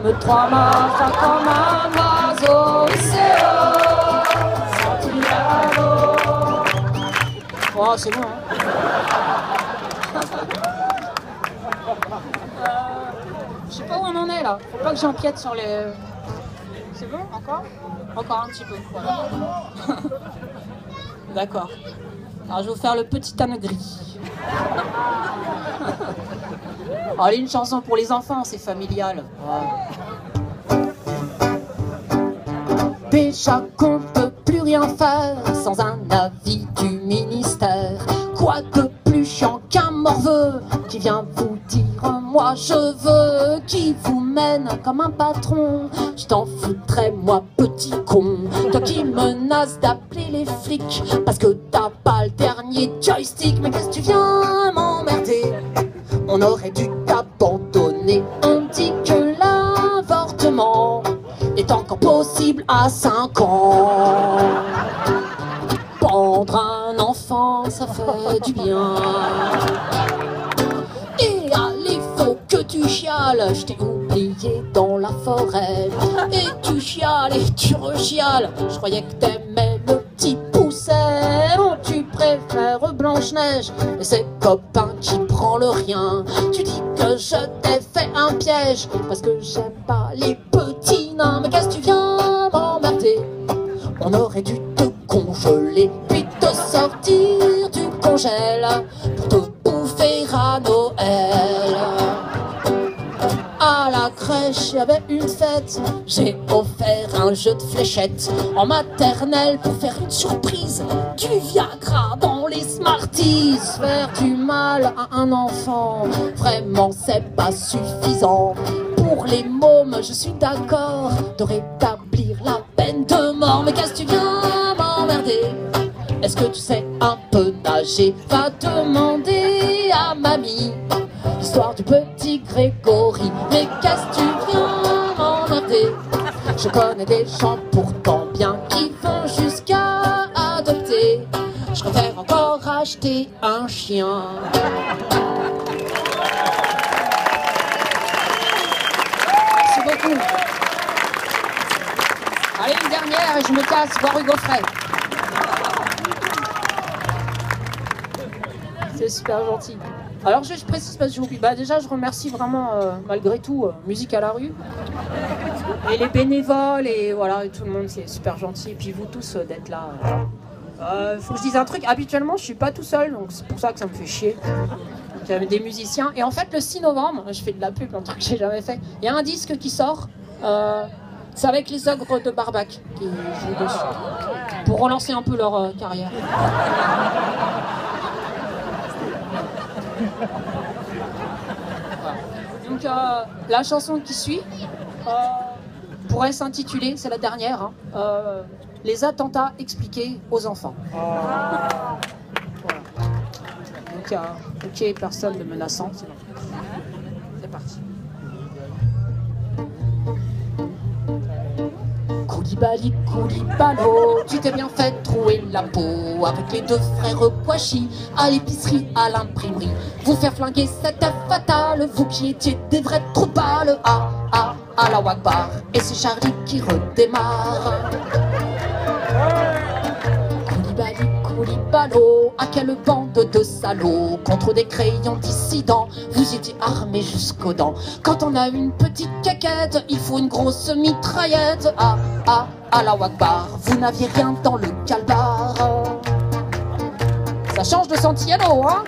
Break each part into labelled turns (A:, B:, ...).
A: Comme trois mains, comme un oiseau, Santiago. Oh, c'est bon, hein. Je sais pas où on en est là. Faut pas que j'empiète sur les. C'est bon, encore? Encore un petit peu, voilà. D'accord. Alors je vais vous faire le petit âne gris. Alors, allez, une chanson pour les enfants, c'est familial. Ouais. Déjà qu'on peut plus rien faire sans un avis du ministère. Quoi de plus chiant qu'un morveux qui vient vous dire moi je veux, qui vous mène comme un patron. Je t'en foutrais moi petit con, toi qui menaces d'appeler les flics parce que t'as pas le dernier joystick. Mais qu'est-ce que tu viens m'emmerder? On aurait dû t'abandonner. On dit que l'avortement est encore possible à 5 ans. Pendre un enfant, ça fait du bien. Et allez, faut que tu chiales, je t'ai oublié dans la forêt. Et tu chiales et tu rechiales, je croyais que t'aimais le petit pousset. Oh, tu préfères Blanche-Neige et ses copains qui prend le rien. Tu dis que je t'ai fait un piège parce que j'aime pas les petits nains. Mais qu'est-ce que tu viens m'emmerder? On aurait dû te congeler puis te sortir du congèle pour te bouffer à Noël. À la crèche, il y avait une fête. J'ai offert un jeu de fléchettes en maternelle pour faire une surprise. Du Viagra dans les Smarties. Faire du mal à un enfant, vraiment c'est pas suffisant. Pour les mômes, je suis d'accord de rétablir la peine de mort. Mais qu'est-ce que tu viens m'emmerder? Est-ce que tu sais un peu nager? Va demander à mamie l'histoire du petit Grégory. Mais qu'est-ce que tu viens m'emmerder? Je connais des gens pourtant bien qui vont jusqu'à adopter. Je préfère encore acheter un chien. Merci beaucoup. Allez, une dernière et je me casse voir Hugo Frey. C'est super gentil. Alors je précise parce que j'ai oublié. Bah déjà je remercie vraiment malgré tout Musique à la rue et les bénévoles et voilà et tout le monde, c'est super gentil. Et puis vous tous d'être là. Faut que je dise un truc. Habituellement je suis pas tout seul, donc c'est pour ça que ça me fait chier. Donc, il y a des musiciens et en fait le 6 novembre, je fais de la pub, un truc que j'ai jamais fait. Il y a un disque qui sort. C'est avec les Ogres de Barbac qui jouent dessus pour relancer un peu leur carrière. Donc la chanson qui suit pourrait s'intituler, c'est la dernière, hein, les attentats expliqués aux enfants. Voilà. Donc ok, personne de menaçant, c'est bon. C'est parti. Koulibaly, Koulibaly, tu t'es bien fait trouer la peau avec les 2 frères Kouachi à l'épicerie, à l'imprimerie. Vous faire flinguer, c'était fatal, vous qui étiez des vrais trous de balles. Allah Akbar, et c'est Charlie qui redémarre. Koulibaly, Koulibaly, à quelle bande de salauds contre des crayons dissidents. Vous étiez armés jusqu'aux dents. Quand on a une petite caquette, il faut une grosse mitraillette. Allah Akbar, vous n'aviez rien dans le calbar. Ça change de Santiago, hein?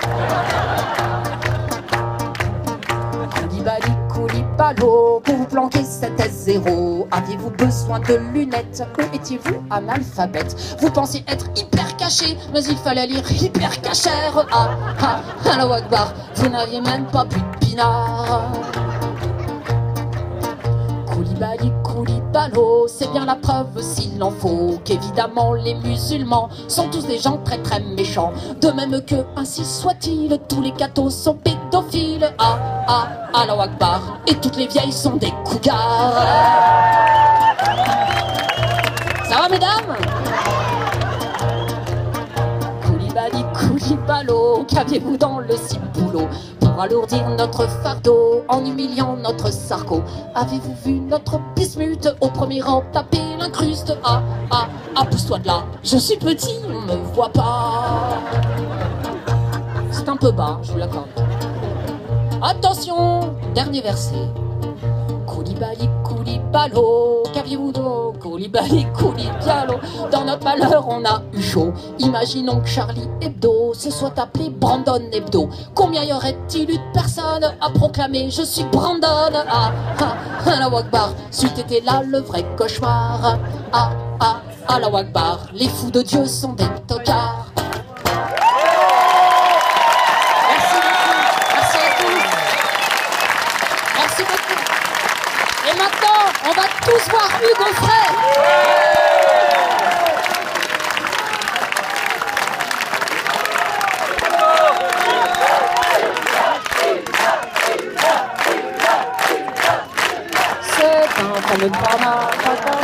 A: Koulibaly, Koulibaly, pour vous planquer c'était 0. Aviez-vous besoin de lunettes ou étiez-vous analphabète? Vous pensiez être hyper caché, mais il fallait lire hyper cachère. Allah Akbar, vous n'aviez même pas bu de pinard. Koulibaly, Koulibaly, c'est bien la preuve s'il en faut qu'évidemment les musulmans sont tous des gens très très méchants. De même que, ainsi soit-il, tous les cathos sont pédophiles. Allah Akbar, et toutes les vieilles sont des cougars. Ça va mesdames? Koulibaly, Koulibaly, qu'aviez-vous dans le ciboulot? pour alourdir notre fardeau en humiliant notre sarco. Avez-vous vu notre bismuth au premier rang taper l'incruste? Ah, ah, ah, pousse-toi de là. Je suis petit, on me voit pas. C'est un peu bas, je vous l'accorde. Attention, dernier verset. Koulibaly, Kouliballo, qu'aviez-vous donc? Koulibaly, Kouliballo. Dans notre malheur, on a eu chaud. Imaginons que Charlie Hebdo se soit appelé Brandon Hebdo. Combien y aurait-il eu de personnes à proclamer je suis Brandon? Ah, ah, Allah Akbar, c'eût été là le vrai cauchemar. Ah, ah, Allah Akbar, les fous de Dieu sont des tocards. Et maintenant, on va tous voir Hugo Frey. C'est un fameux drama.